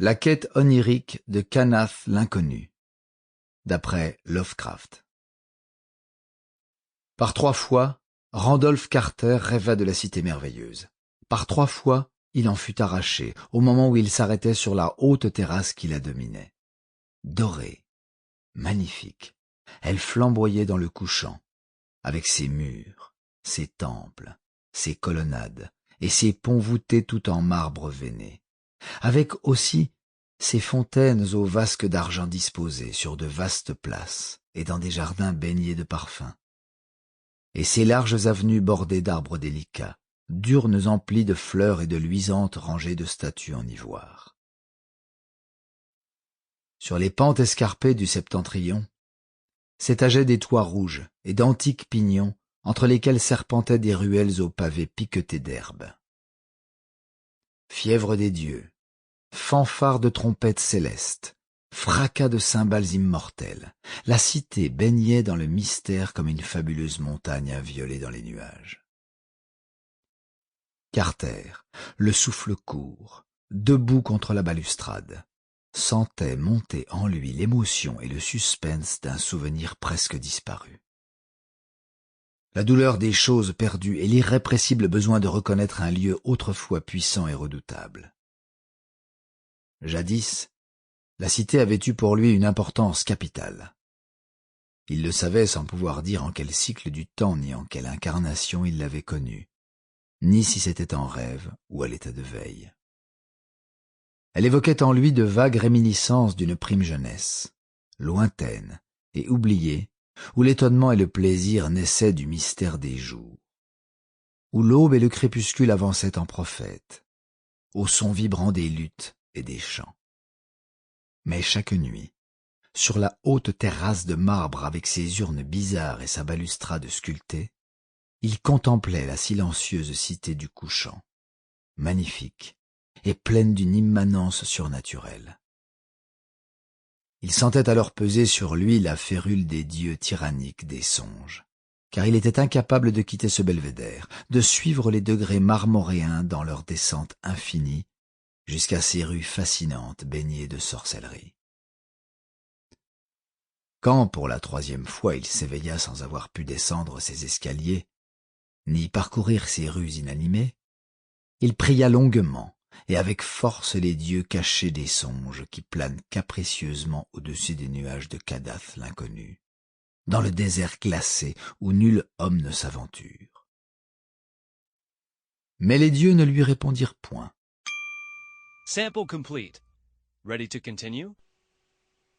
La quête onirique de Kanath l'inconnu, d'après Lovecraft. Par 3 fois, Randolph Carter rêva de la cité merveilleuse. Par 3 fois, il en fut arraché au moment où il s'arrêtait sur la haute terrasse qui la dominait. Dorée, magnifique, elle flamboyait dans le couchant, avec ses murs, ses temples, ses colonnades et ses ponts voûtés tout en marbre veiné, avec aussi ses fontaines aux vasques d'argent disposées sur de vastes places et dans des jardins baignés de parfums, et ses larges avenues bordées d'arbres délicats, d'urnes emplies de fleurs et de luisantes rangées de statues en ivoire. Sur les pentes escarpées du septentrion s'étageaient des toits rouges et d'antiques pignons entre lesquels serpentaient des ruelles aux pavés piquetés d'herbe. Fièvre des dieux, fanfare de trompettes célestes, fracas de cymbales immortelles, la cité baignait dans le mystère comme une fabuleuse montagne inviolée dans les nuages. Carter, le souffle court, debout contre la balustrade, sentait monter en lui l'émotion et le suspense d'un souvenir presque disparu. La douleur des choses perdues et l'irrépressible besoin de reconnaître un lieu autrefois puissant et redoutable. Jadis, la cité avait eu pour lui une importance capitale. Il le savait sans pouvoir dire en quel cycle du temps ni en quelle incarnation il l'avait connue, ni si c'était en rêve ou à l'état de veille. Elle évoquait en lui de vagues réminiscences d'une prime jeunesse, lointaine et oubliée, où l'étonnement et le plaisir naissaient du mystère des jours, où l'aube et le crépuscule avançaient en prophètes, au son vibrant des luttes et des chants. Mais chaque nuit, sur la haute terrasse de marbre avec ses urnes bizarres et sa balustrade sculptée, il contemplait la silencieuse cité du couchant, magnifique et pleine d'une immanence surnaturelle. Il sentait alors peser sur lui la férule des dieux tyranniques des songes, car il était incapable de quitter ce belvédère, de suivre les degrés marmoréens dans leur descente infinie jusqu'à ces rues fascinantes baignées de sorcellerie. Quand, pour la 3e fois, il s'éveilla sans avoir pu descendre ces escaliers, ni parcourir ces rues inanimées, il pria longuement et avec force les dieux cachés des songes qui planent capricieusement au-dessus des nuages de Kadath l'inconnu, dans le désert glacé où nul homme ne s'aventure. Mais les dieux ne lui répondirent point. Sample complete. Ready to continue?